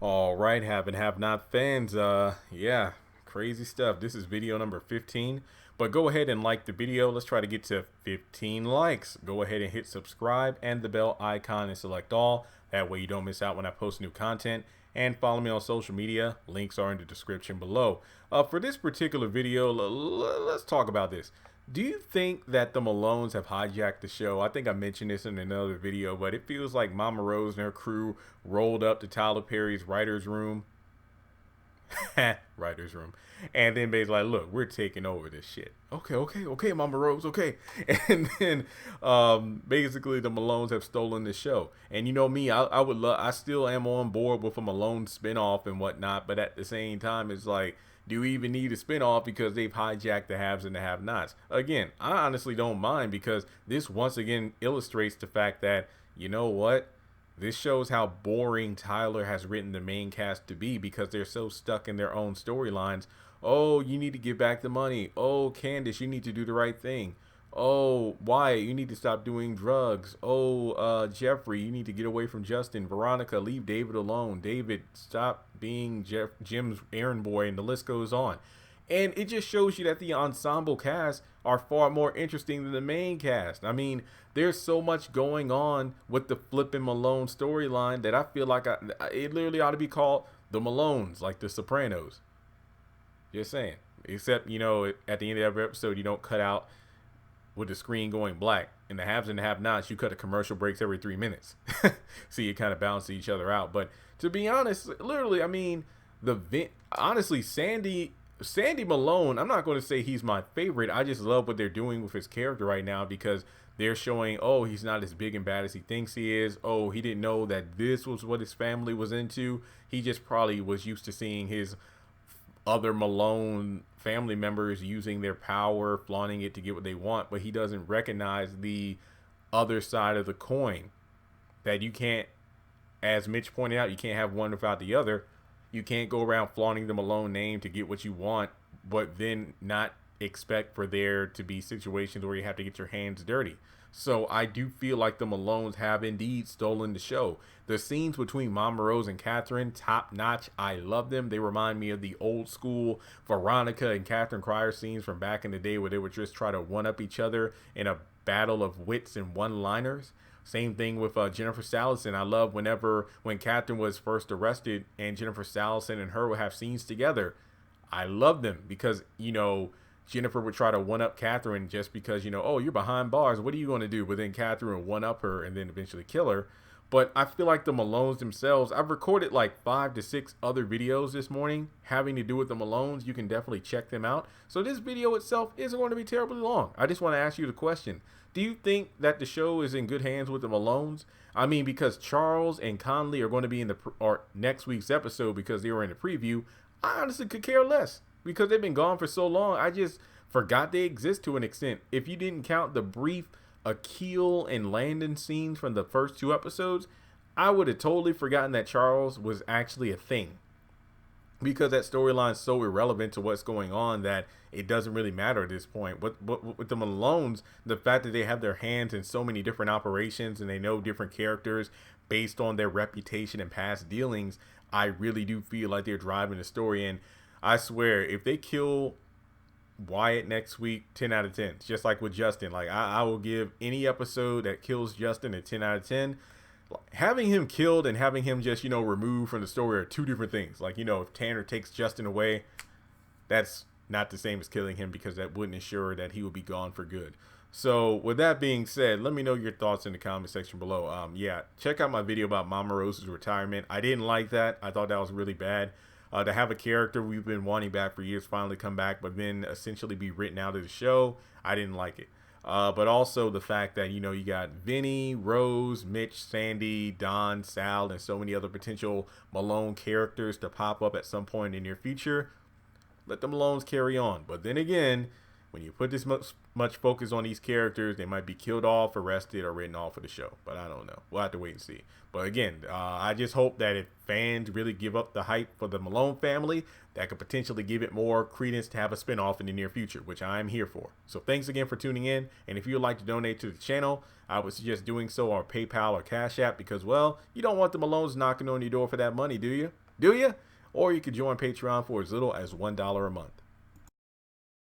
All right, have and have not fans. Yeah, crazy stuff. This is video number 15. But go ahead and like the video. Let's try to get to 15 likes. Go ahead and hit subscribe and the bell icon and select all. That way you don't miss out when I post new content. And follow me on social media. Links are in the description below. For this particular video, let's talk about this. Do you think that the Malones have hijacked the show? I think I mentioned this in another video, but it feels like Mama Rose and her crew rolled up to Tyler Perry's writer's room. Writer's room. And then basically like, look, we're taking over this shit. Okay, Mama Rose, okay. And then basically the Malones have stolen the show. And you know me, I still am on board with a Malone spinoff and whatnot, but at the same time, it's like, do we even need a spinoff because they've hijacked the haves and the have-nots? Again, I honestly don't mind because this once again illustrates the fact that, you know what? This shows how boring Tyler has written the main cast to be because they're so stuck in their own storylines. Oh, you need to give back the money. Oh, Candace, you need to do the right thing. Oh, Wyatt, you need to stop doing drugs. Oh, Jeffrey, you need to get away from Justin. Veronica, leave David alone. David, stop being Jim's errand boy, and the list goes on. And it just shows you that the ensemble cast are far more interesting than the main cast. I mean, there's so much going on with the flipping Malone storyline that I feel like it literally ought to be called the Malones, like the Sopranos. Just saying. Except, you know, at the end of every episode, you don't cut out with the screen going black. In the haves and the have-nots, you cut a commercial breaks every 3 minutes. So you kind of balance each other out. But to be honest, literally, I mean, honestly, Sandy Malone, I'm not going to say he's my favorite. I just love what they're doing with his character right now because they're showing, oh, he's not as big and bad as he thinks he is. Oh, he didn't know that this was what his family was into. He just probably was used to seeing his other Malone family members using their power, flaunting it to get what they want, but he doesn't recognize the other side of the coin. That you can't, as Mitch pointed out, you can't have one without the other. You can't go around flaunting the Malone name to get what you want, but then not expect for there to be situations where you have to get your hands dirty. So I do feel like the Malones have indeed stolen the show. The scenes between Mama Rose and Catherine, top notch. I love them. They remind me of the old school Veronica and Catherine Cryer scenes from back in the day where they would just try to one-up each other in a battle of wits and one-liners. Same thing with Jennifer Salison. I love when Catherine was first arrested and Jennifer Salison and her would have scenes together. I love them because, you know, Jennifer would try to one-up Catherine just because, you know, oh, you're behind bars. What are you going to do? But then Catherine would one-up her and then eventually kill her. But I feel like the Malones themselves, I've recorded like 5 to 6 other videos this morning having to do with the Malones. You can definitely check them out. So this video itself isn't going to be terribly long. I just want to ask you the question. Do you think that the show is in good hands with the Malones? I mean, because Charles and Conley are going to be in next week's episode because they were in the preview. I honestly could care less because they've been gone for so long. I just forgot they exist to an extent. If you didn't count the brief Akil and Landon scenes from the first 2 episodes, I would have totally forgotten that Charles was actually a thing. Because that storyline is so irrelevant to what's going on that it doesn't really matter at this point. With the Malones, the fact that they have their hands in so many different operations and they know different characters based on their reputation and past dealings, I really do feel like they're driving the story. And I swear, if they kill Wyatt next week, 10 out of 10. Just like with Justin. Like, I will give any episode that kills Justin a 10 out of 10. Having him killed and having him just, you know, removed from the story are 2 different things. Like, you know, if Tanner takes Justin away, that's not the same as killing him because that wouldn't ensure that he would be gone for good. So with that being said, let me know your thoughts in the comment section below. Yeah, check out my video about Mama Rose's retirement. I didn't like that. I thought that was really bad. To have a character we've been wanting back for years finally come back, but then essentially be written out of the show, I didn't like it. But also the fact that, you know, you got Vinny, Rose, Mitch, Sandy, Don, Sal, and so many other potential Malone characters to pop up at some point in the near future. Let the Malones carry on. But then again, when you put this much focus on these characters, they might be killed off, arrested, or written off of the show. But I don't know. We'll have to wait and see. But again, I just hope that if fans really give up the hype for the Malone family, that could potentially give it more credence to have a spinoff in the near future, which I am here for. So thanks again for tuning in. And if you would like to donate to the channel, I would suggest doing so on PayPal or Cash App because, well, you don't want the Malones knocking on your door for that money, do you? Do you? Or you could join Patreon for as little as $1 a month.